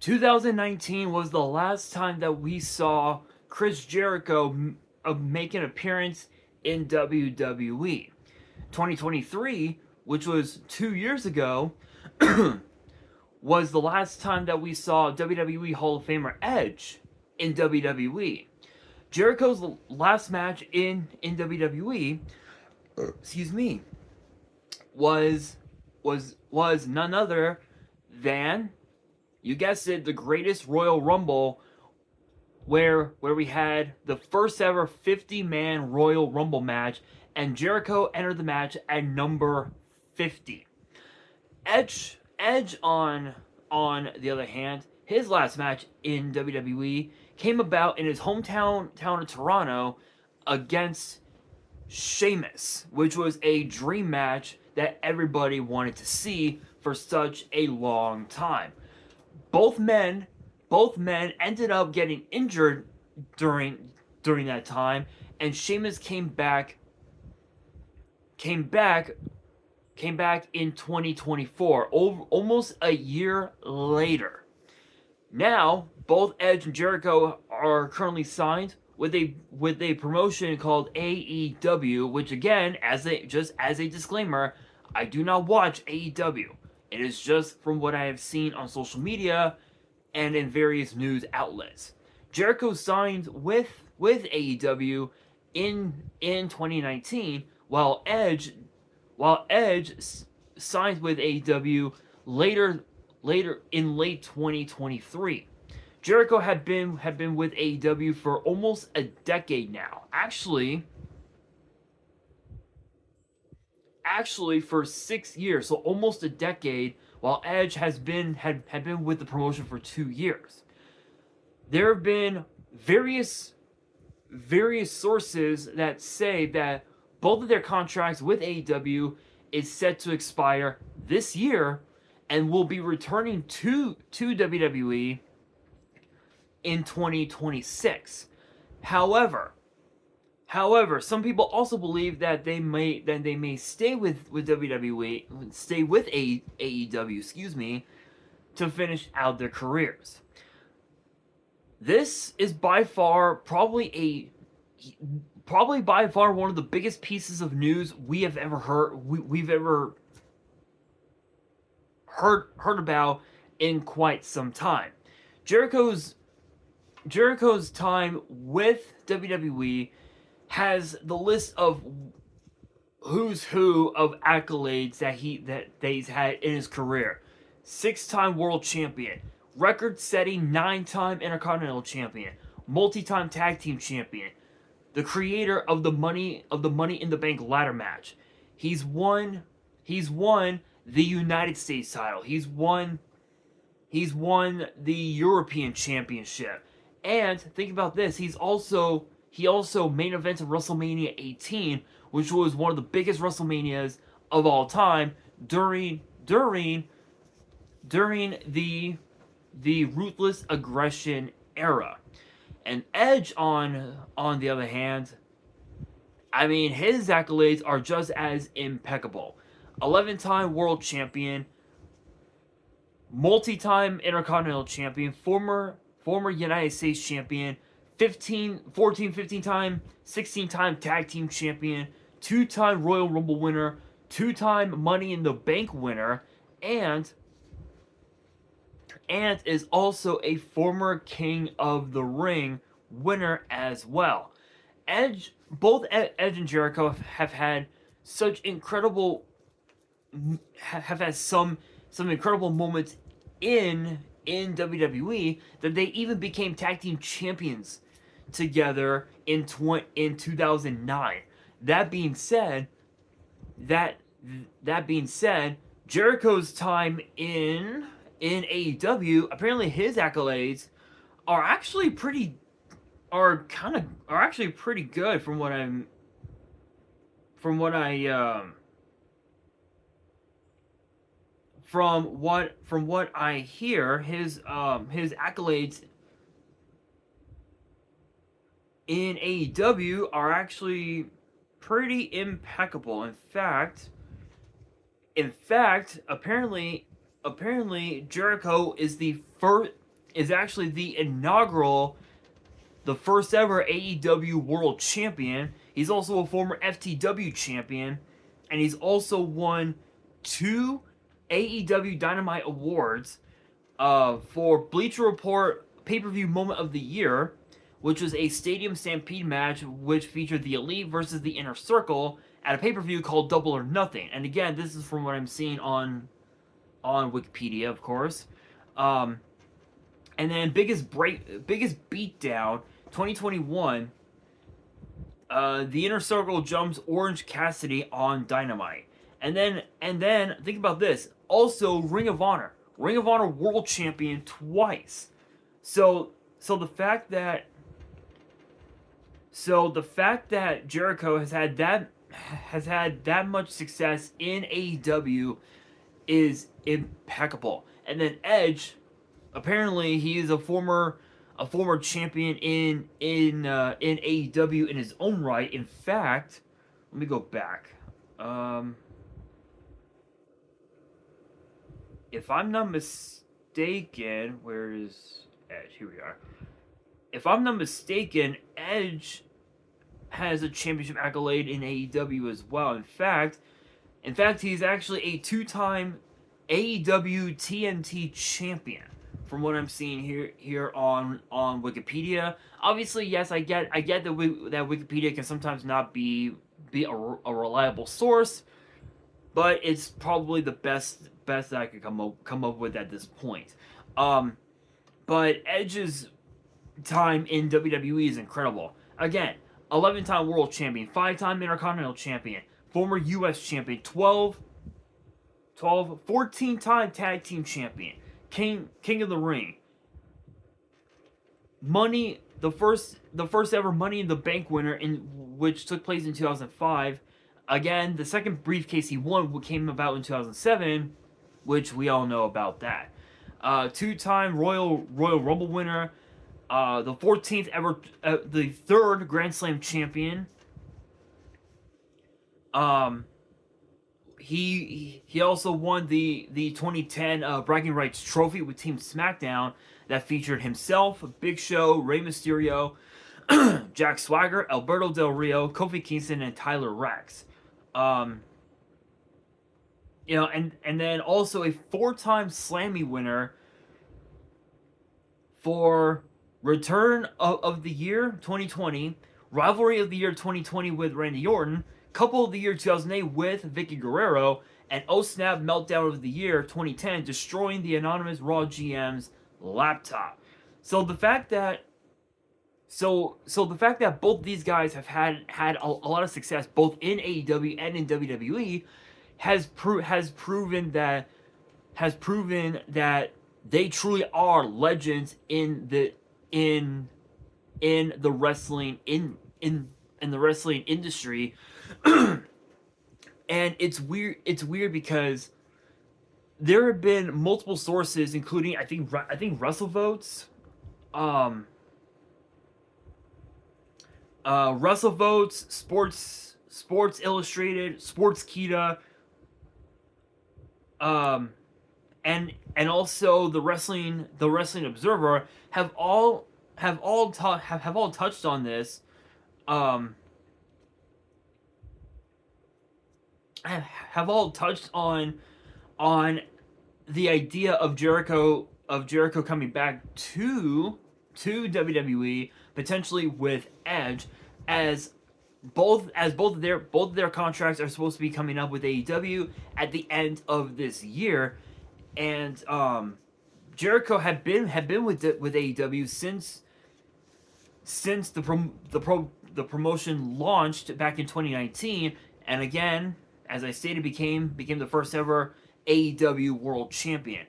2019 was the last time that we saw Chris Jericho make an appearance in WWE. 2023, which was 2 years ago, was the last time that we saw WWE Hall of Famer Edge in WWE. Jericho's last match in WWE, excuse me, was none other than, you guessed it, the greatest Royal Rumble, where we had the first ever 50-man Royal Rumble match, and Jericho entered the match at number 50. Edge on the other hand, his last match in WWE came about in his hometown of Toronto against Sheamus, which was a dream match that everybody wanted to see for such a long time. Both men ended up getting injured during that time, and Sheamus came back in 2024, almost a year later. Now, both Edge and Jericho are currently signed with a promotion called AEW, which again, as a disclaimer, I do not watch AEW. It is just from what I have seen on social media and in various news outlets. Jericho signed with AEW in 2019, while Edge signed with AEW later in late 2023. Jericho had been with AEW for almost a decade now. Actually for 6 years, so almost a decade, while Edge had been with the promotion for 2 years. There have been various sources that say that both of their contracts with AEW is set to expire this year and will be returning to WWE in 2026. However, some people also believe that they may stay with WWE, stay with AEW, excuse me, to finish out their careers. This is by far probably by far one of the biggest pieces of news we have ever heard about in quite some time. Jericho's time with WWE has the list of who's who of accolades that he's had in his career. 6-time world champion, record-setting 9-time Intercontinental champion, multi-time tag team champion, the creator of the Money in the Bank ladder match. He's won the United States title. He's won the European Championship. And think about this, he also main evented WrestleMania 18, which was one of the biggest WrestleManias of all time during the Ruthless Aggression era. And Edge, on the other hand, I mean, his accolades are just as impeccable. 11-time world champion, multi-time Intercontinental champion, former United States champion, 15-time, 16-time tag team champion, 2-time Royal Rumble winner, 2-time Money in the Bank winner, and is also a former King of the Ring winner as well. Both Edge and Jericho have had some incredible moments in WWE that they even became tag team champions together in 2009. That being said, Jericho's time in AEW, apparently his accolades are actually pretty good from what I hear. His accolades in AEW are actually pretty impeccable. In fact, apparently Jericho is the is actually the first ever AEW World Champion. He's also a former FTW champion, and he's also won 2 AEW Dynamite Awards for Bleacher Report Pay-Per-View Moment of the Year, which was a Stadium Stampede match which featured the Elite versus the Inner Circle at a pay-per-view called Double or Nothing. And again, this is from what I'm seeing on Wikipedia, of course. And then biggest beatdown 2021. The Inner Circle jumps Orange Cassidy on Dynamite, and then think about this. Also, Ring of Honor World Champion twice. So the fact that Jericho has had that much success in AEW is impeccable. And then Edge, apparently he is a former champion in AEW in his own right. In fact, let me go back. If I'm not mistaken, where is Edge? Here we are. If I'm not mistaken, Edge has a championship accolade in AEW as well. In fact, he's actually a 2-time AEW TNT champion, from what I'm seeing here on Wikipedia. Obviously, yes, I get that Wikipedia can sometimes not be a reliable source, but it's probably the best that I could come up with at this point. But Edge's time in WWE is incredible. Again, 11-time world champion, 5-time Intercontinental champion, former U.S. champion, 14-time tag team champion, king of the ring. The first ever Money in the Bank winner, which took place in 2005. Again, the second briefcase he won came about in 2007, which we all know about that. 2-time Royal Rumble winner, the 14th ever, the 3rd Grand Slam champion. He also won the 2010 Bragging Rights Trophy with Team SmackDown that featured himself, Big Show, Rey Mysterio, Jack Swagger, Alberto Del Rio, Kofi Kingston, and Tyler Rax. And then also a 4-time Slammy winner for Return of the Year 2020, Rivalry of the Year 2020 with Randy Orton, Couple of the Year 2008 with Vicky Guerrero, and Oh Snap Meltdown of the Year 2010, destroying the anonymous Raw GM's laptop. So the fact that both these guys have had a lot of success both in AEW and in WWE has proven that they truly are legends in the wrestling industry. And it's weird because there have been multiple sources, including I think WrestleVotes, Sports Illustrated, Sportskeeda, and also the Wrestling Observer have all touched on this. Have all touched on the idea of Jericho coming back to WWE, potentially with Edge, as both of their contracts are supposed to be coming up with AEW at the end of this year, and Jericho had been with AEW since the promotion launched back in 2019, and again, as I stated, became the first ever AEW World Champion.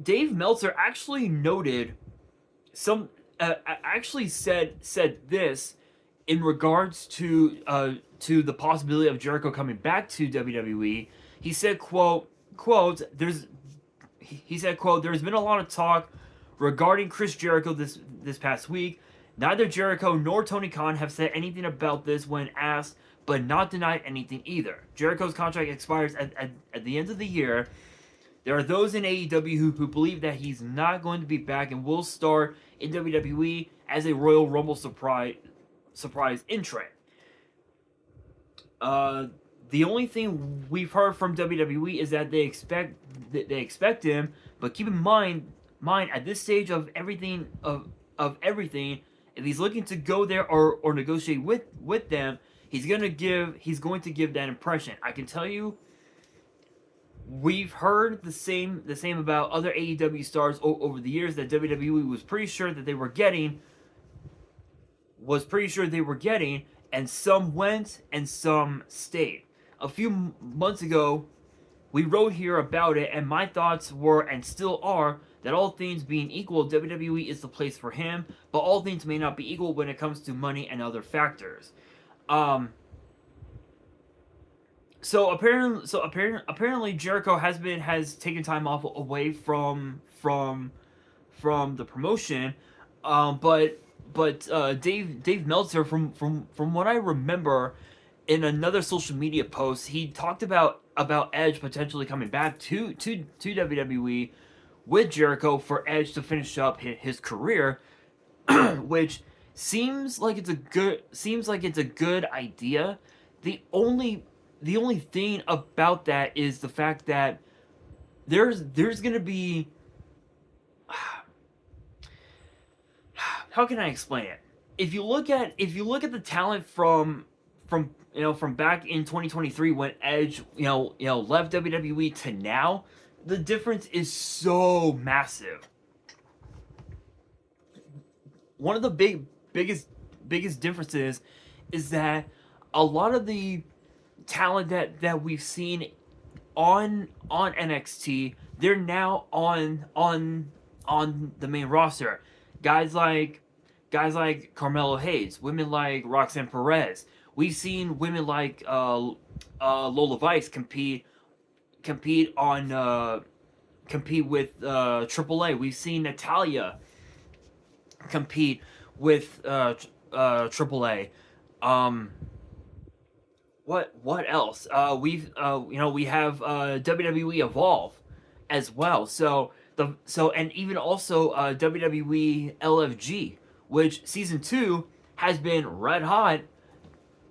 Dave Meltzer actually noted said this in regards to the possibility of Jericho coming back to WWE. He said, quote, there's been a lot of talk regarding Chris Jericho this past week. Neither Jericho nor Tony Khan have said anything about this when asked, but not denied anything either. Jericho's contract expires at the end of the year. There are those in AEW who believe that he's not going to be back and will start in WWE as a Royal Rumble surprise entrant. The only thing we've heard from WWE is that they expect him, but keep in mind at this stage of everything, if he's looking to go there or negotiate with them, he's going to give that impression. I can tell you, we've heard the same about other AEW stars over the years that WWE was pretty sure they were getting, and some went and some stayed. A few months ago, we wrote here about it, and my thoughts were, and still are, that all things being equal, WWE is the place for him, but all things may not be equal when it comes to money and other factors. So apparently Jericho has taken time off away from the promotion, but Dave Meltzer, from what I remember, in another social media post, he talked about Edge potentially coming back to WWE with Jericho for Edge to finish up his career, which seems like it's a good idea. The only thing about that is the fact that there's gonna be, how can I explain it? If you look at the talent from back in 2023 when Edge left WWE to now, the difference is so massive. One of the biggest differences is that a lot of the talent that we've seen on NXT, they're now on the main roster. Guys like Carmelo Hayes, women like Roxanne Perez. We've seen women like Lola Vice compete with AAA. We've seen Natalya compete with AAA. What else? We have WWE Evolve as well. So and even also WWE LFG, which season 2 has been red hot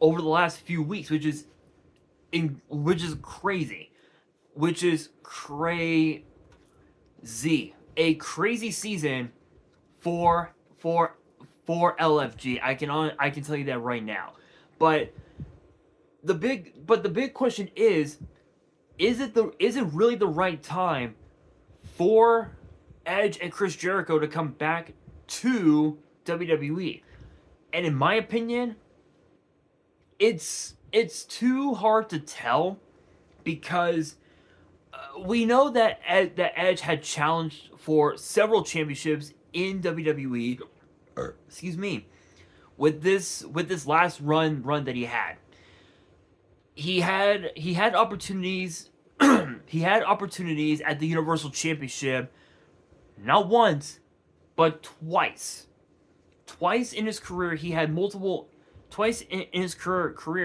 over the last few weeks, which is crazy. A crazy season for LFG. I can tell you that right now. But the big question is it really the right time for Edge and Chris Jericho to come back to WWE? And in my opinion, it's too hard to tell, because we know that Edge had challenged for several championships in WWE. Excuse me, with this last run that he had. He had opportunities. He had opportunities at the Universal Championship, not once, but twice. Twice in his career, he had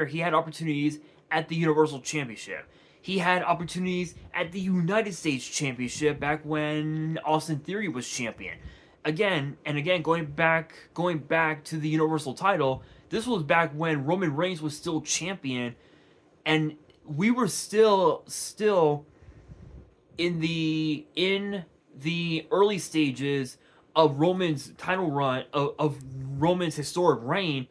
he had opportunities at the Universal Championship. He had opportunities at the United States Championship back when Austin Theory was champion. Again, going back to the Universal title, this was back when Roman Reigns was still champion, and we were still in the early stages of Roman's title run, of Roman's historic reign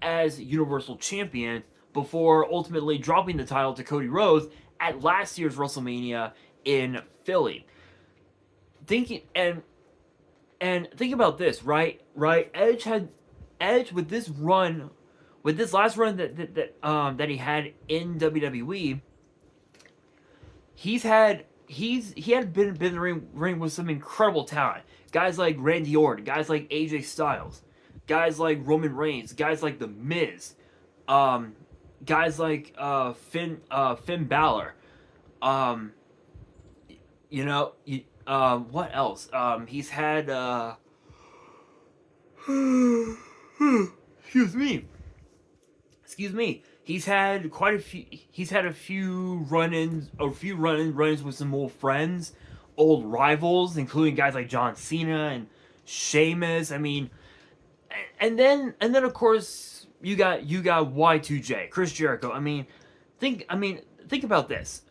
as Universal Champion, before ultimately dropping the title to Cody Rhodes at last year's WrestleMania in Philly. Think about this, right? Edge with this last run that he had in WWE, he had been in the ring with some incredible talent. Guys like Randy Orton, guys like AJ Styles, guys like Roman Reigns, guys like The Miz, guys like Finn Balor. What else? He's had excuse me. he's had quite a few. He's had a few run-ins with some old friends, old rivals, including guys like John Cena and Sheamus. I mean, and then of course you got Y2J, Chris Jericho. Think about this.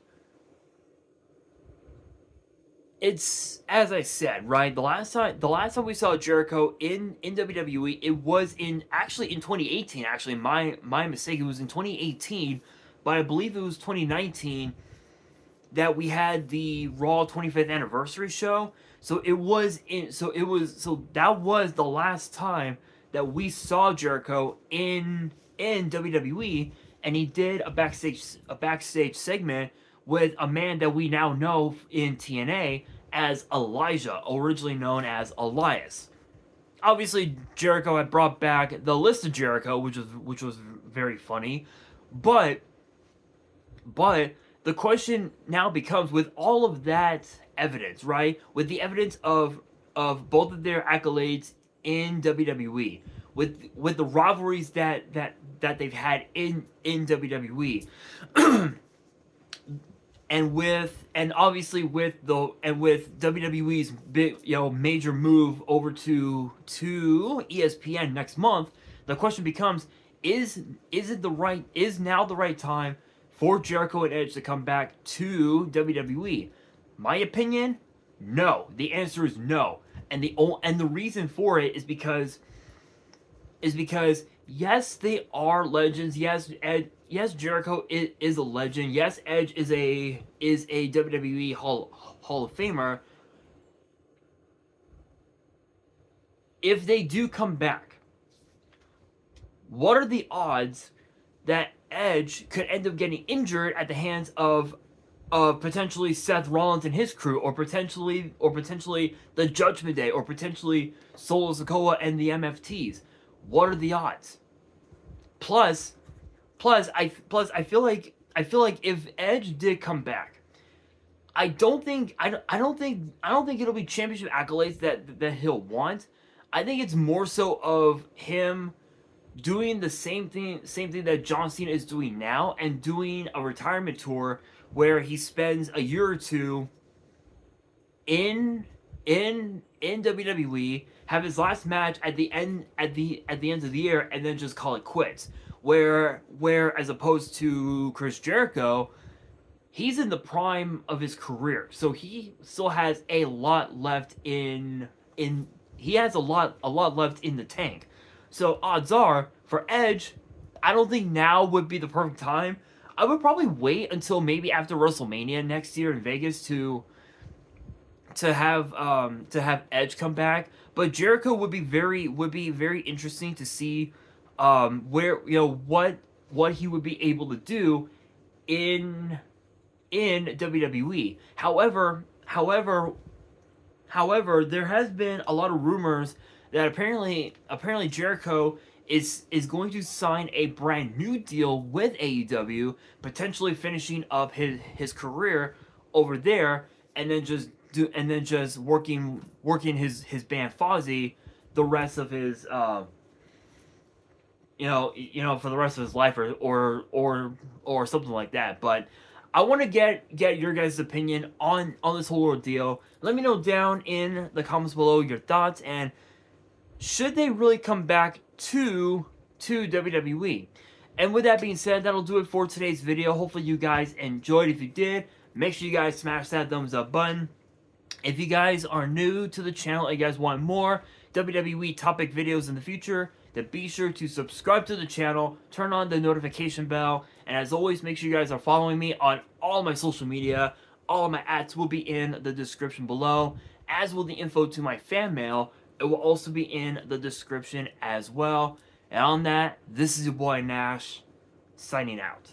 It's, as I said, right? The last time we saw Jericho in WWE, it was in 2018. Actually, my mistake. It was in 2018, but I believe it was 2019 that we had the Raw 25th anniversary show. So that was the last time that we saw Jericho in WWE, and he did a backstage segment with a man that we now know in TNA as Elijah, originally known as Elias. Obviously, Jericho had brought back the list of Jericho, which was very funny, but but the question now becomes, with all of that evidence, right? With the evidence of both of their accolades in WWE, with the rivalries that they've had in WWE, and with WWE's big, major move over to ESPN next month, the question becomes: is now the right time for Jericho and Edge to come back to WWE? My opinion, no. The answer is no, and the reason for it is because yes, they are legends. Yes, yes, Jericho is a legend. Yes, Edge is a WWE Hall of Famer. If they do come back, what are the odds that Edge could end up getting injured at the hands of potentially Seth Rollins and his crew, or potentially the Judgment Day, or potentially Solo Sikoa and the MFTs? What are the odds? Plus, I feel like if Edge did come back, I don't think it'll be championship accolades that he'll want. I think it's more so of him doing the same thing that John Cena is doing now, and doing a retirement tour where he spends a year or two in WWE, have his last match at the end of the year, and then just call it quits. Where as opposed to Chris Jericho, he's in the prime of his career, so he still has a lot left in he has a lot left in the tank. So odds are, for Edge, I don't think now would be the perfect time. I would probably wait until maybe after WrestleMania next year in Vegas to have Edge come back. But Jericho would be very interesting to see where, what he would be able to do in WWE. However, there has been a lot of rumors that apparently Jericho is going to sign a brand new deal with AEW, potentially finishing up his career over there, and then just working his band Fozzy the rest of his for the rest of his life, or something like that. But I want to get your guys' opinion on this whole ordeal. Let me know down in the comments below your thoughts, and should they really come back to WWE? And with that being said, that'll do it for today's video. Hopefully you guys enjoyed. If you did, make sure you guys smash that thumbs up button. If you guys are new to the channel and you guys want more WWE topic videos in the future, then be sure to subscribe to the channel, turn on the notification bell, and as always, make sure you guys are following me on all my social media. All of my ads will be in the description below, as will the info to my fan mail. It will also be in the description as well. And on that, this is your boy Nash, signing out.